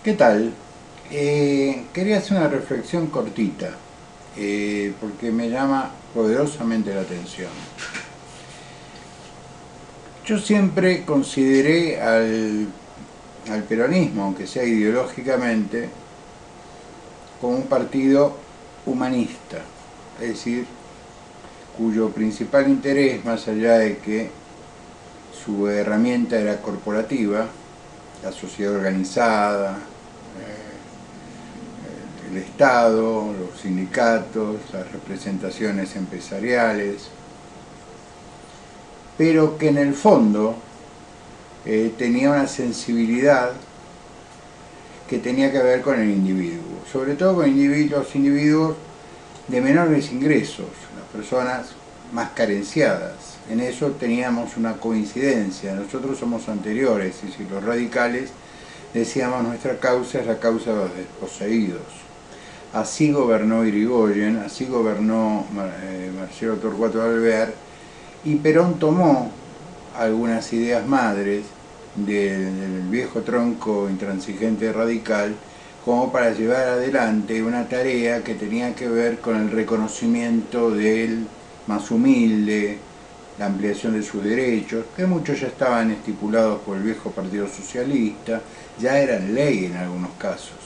¿Qué tal? Quería hacer una reflexión cortita, porque me llama poderosamente la atención. Yo siempre consideré al peronismo, aunque sea ideológicamente, como un partido humanista, es decir, cuyo principal interés, más allá de que su herramienta era corporativa, la sociedad organizada, el Estado, los sindicatos, las representaciones empresariales, pero que en el fondo tenía una sensibilidad que tenía que ver con el individuo, sobre todo con los individuos de menores ingresos, las personas más carenciadas. En eso teníamos una coincidencia, nosotros somos anteriores, es decir, los radicales decíamos nuestra causa es la causa de los desposeídos. Así gobernó Irigoyen, así gobernó Marcelo Torcuato Alvear, y Perón tomó algunas ideas madres del viejo tronco intransigente radical como para llevar adelante una tarea que tenía que ver con el reconocimiento del más humilde, la ampliación de sus derechos, que muchos ya estaban estipulados por el viejo Partido Socialista, ya eran ley en algunos casos.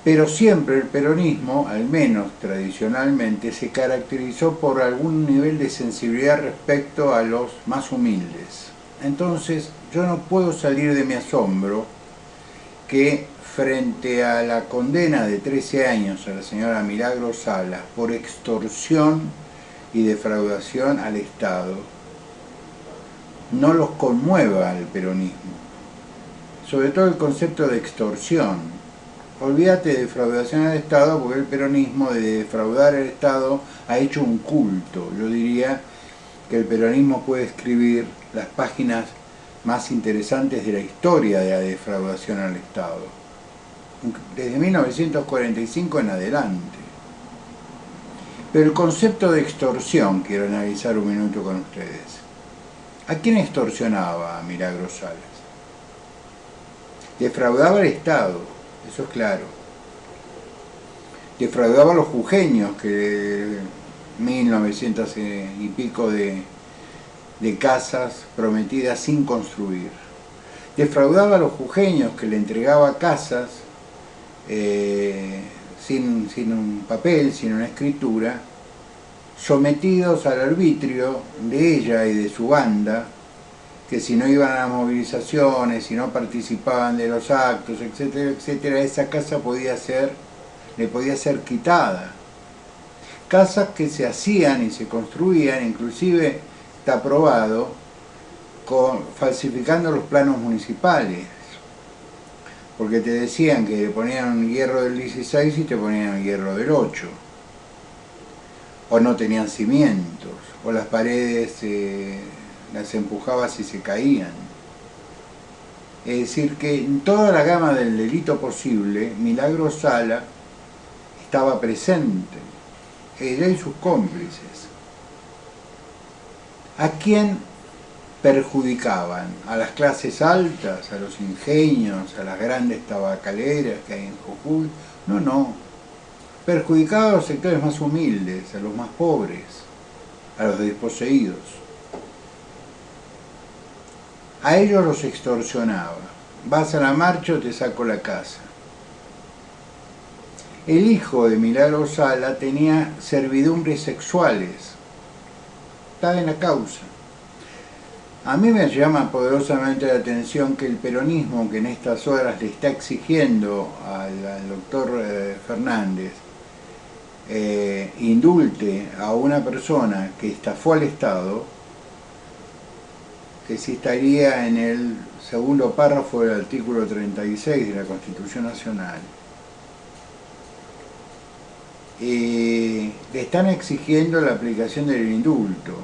Pero siempre el peronismo, al menos tradicionalmente, se caracterizó por algún nivel de sensibilidad respecto a los más humildes. Entonces, yo no puedo salir de mi asombro que frente a la condena de 13 años a la señora Milagros Salas por extorsión y defraudación al Estado, no los conmueva el peronismo. Sobre todo el concepto de extorsión. Olvídate de defraudación al Estado, porque el peronismo de defraudar al Estado ha hecho un culto. Yo diría que el peronismo puede escribir las páginas más interesantes de la historia de la defraudación al Estado, desde 1945 en adelante. Pero el concepto de extorsión quiero analizar un minuto con ustedes. ¿A quién extorsionaba a Milagros Salas? Defraudaba al Estado, eso es claro. Defraudaba a los jujeños, que 1900 y pico de casas prometidas sin construir. Defraudaba a los jujeños, que le entregaba casas sin un papel, sin una escritura, sometidos al arbitrio de ella y de su banda, que si no iban a las movilizaciones, si no participaban de los actos, etcétera, etcétera, esa casa le podía ser quitada. Casas que se hacían y se construían, inclusive está probado, falsificando los planos municipales, porque te decían que le ponían hierro del 16 y te ponían hierro del 8, o no tenían cimientos, o las paredes las empujabas y se caían. Es decir, que en toda la gama del delito posible, Milagros Sala estaba presente, ella y sus cómplices. ¿A quién perjudicaban? ¿A las clases altas, a los ingenios, a las grandes tabacaleras que hay en Jujuy? No, no. Perjudicaba a los sectores más humildes, a los más pobres, a los desposeídos. A ellos los extorsionaba. Vas a la marcha o te saco la casa. El hijo de Milagros Sala tenía servidumbres sexuales. Estaba en la causa. A mí me llama poderosamente la atención que el peronismo, que en estas horas le está exigiendo al doctor Fernández, indulte a una persona que estafó al Estado, que si estaría en el segundo párrafo del artículo 36 de la Constitución Nacional. Le están exigiendo la aplicación del indulto.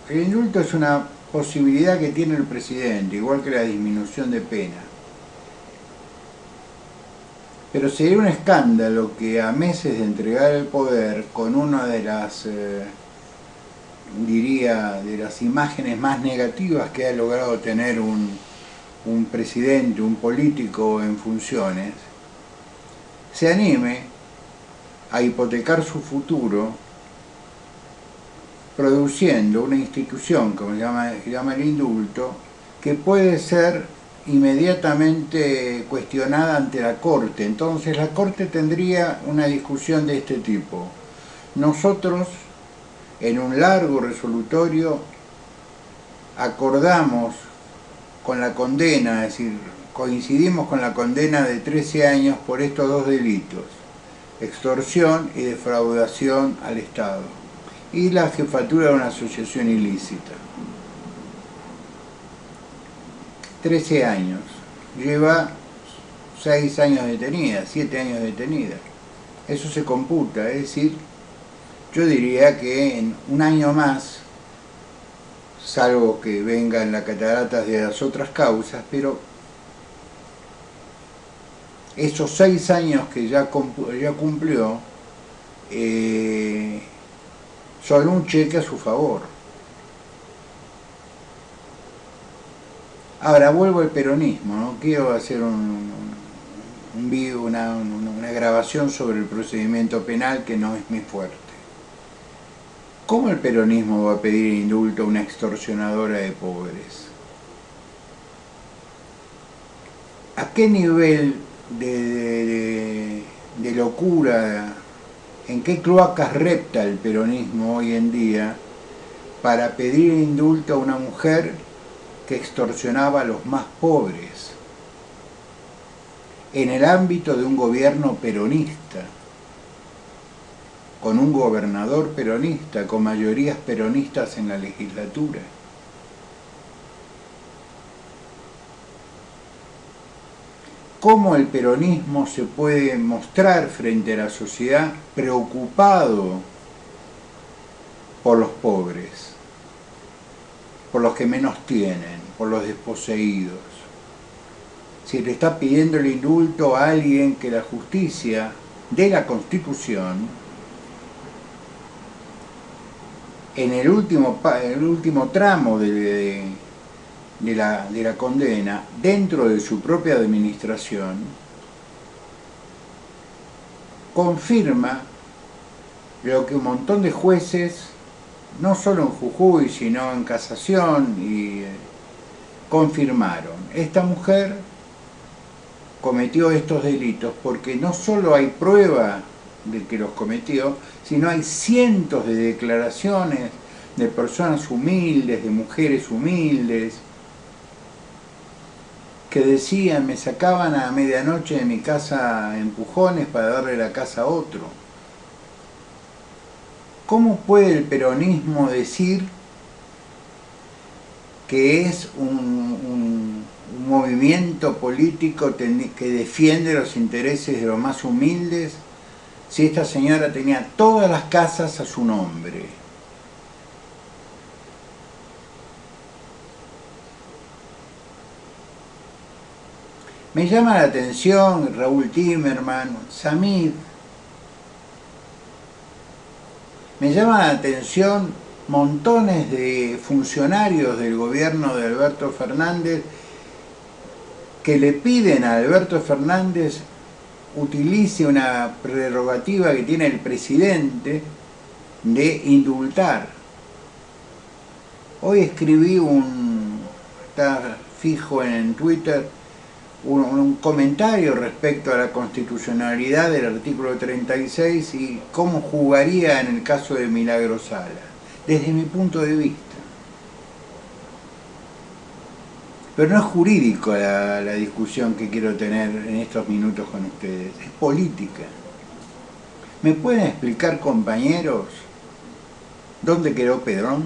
El indulto es una posibilidad que tiene el presidente, igual que la disminución de pena. Pero sería un escándalo que a meses de entregar el poder, con una de las, diría, de las imágenes más negativas que ha logrado tener un un presidente, un político en funciones, se anime a hipotecar su futuro produciendo una institución, como se llama el indulto, que puede ser inmediatamente cuestionada ante la Corte. Entonces la Corte tendría una discusión de este tipo. Nosotros, en un largo resolutorio, acordamos con la condena, es decir, coincidimos con la condena de 13 años por estos dos delitos: extorsión y defraudación al Estado, y la jefatura de una asociación ilícita. 13 años. Lleva 6 años detenida, 7 años detenida. Eso se computa, es decir, yo diría que en un año más, salvo que vengan las cataratas de las otras causas, pero esos 6 años que ya cumplió son un cheque a su favor. Ahora vuelvo al peronismo, no quiero hacer una grabación sobre el procedimiento penal, que no es muy fuerte. ¿Cómo el peronismo va a pedir indulto a una extorsionadora de pobres? ¿A qué nivel de locura, en qué cloacas repta el peronismo hoy en día para pedir indulto a una mujer que extorsionaba a los más pobres en el ámbito de un gobierno peronista, con un gobernador peronista, con mayorías peronistas en la legislatura? ¿Cómo el peronismo se puede mostrar frente a la sociedad preocupado por los pobres, por los que menos tienen, por los desposeídos? Si le está pidiendo el indulto a alguien que la justicia de la Constitución, en el último tramo de la condena, dentro de su propia administración, confirma lo que un montón de jueces, no solo en Jujuy, sino en casación, confirmaron: esta mujer cometió estos delitos porque no solo hay prueba de que los cometió, sino hay cientos de declaraciones de personas humildes, de mujeres humildes, que decían: me sacaban a medianoche de mi casa a empujones para darle la casa a otro. ¿Cómo puede el peronismo decir que es un movimiento político que defiende los intereses de los más humildes si esta señora tenía todas las casas a su nombre? Me llama la atención Raúl Timerman, Samid. Me llama la atención montones de funcionarios del gobierno de Alberto Fernández que le piden a Alberto Fernández utilice una prerrogativa que tiene el presidente de indultar. Hoy escribí está fijo en Twitter, un comentario respecto a la constitucionalidad del artículo 36 y cómo jugaría en el caso de Milagro Sala, desde mi punto de vista. Pero no es jurídico la discusión que quiero tener en estos minutos con ustedes, es política. ¿Me pueden explicar, compañeros, dónde quedó Pedrón?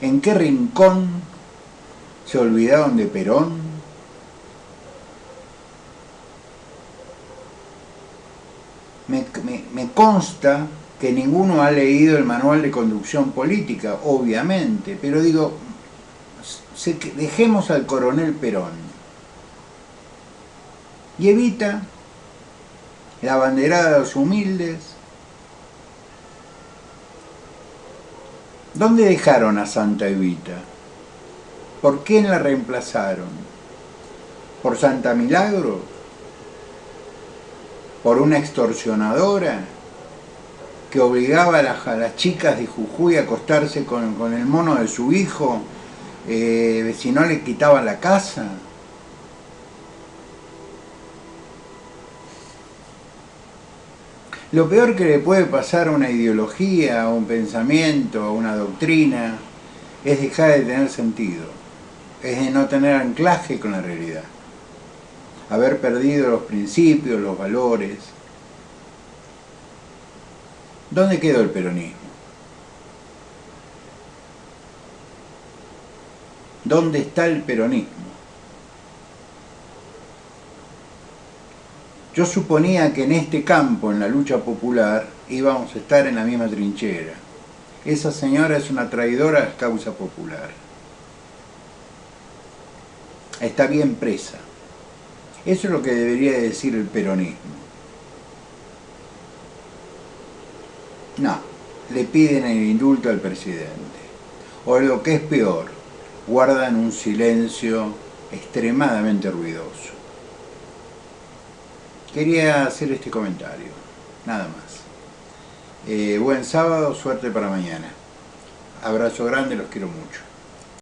¿En qué rincón se olvidaron de Perón? Me consta que ninguno ha leído el manual de conducción política, obviamente, pero digo, dejemos al coronel Perón y Evita, la banderada de los humildes. ¿Dónde dejaron a Santa Evita? ¿Por quién la reemplazaron? ¿Por Santa Milagro? ¿Por una extorsionadora que obligaba a las chicas de Jujuy a acostarse con el mono de su hijo? Si no le quitaban la casa. Lo peor que le puede pasar a una ideología, a un pensamiento, a una doctrina, es dejar de tener sentido, es de no tener anclaje con la realidad, haber perdido los principios, los valores. ¿Dónde quedó el peronismo? ¿Dónde está el peronismo? Yo suponía que en este campo, en la lucha popular, íbamos a estar en la misma trinchera. Esa señora es una traidora a la causa popular. Está bien presa. Eso es lo que debería decir el peronismo. No, le piden el indulto al presidente. O lo que es peor, guardan un silencio extremadamente ruidoso. Quería hacer este comentario, nada más. Buen sábado, suerte para mañana. Abrazo grande, los quiero mucho.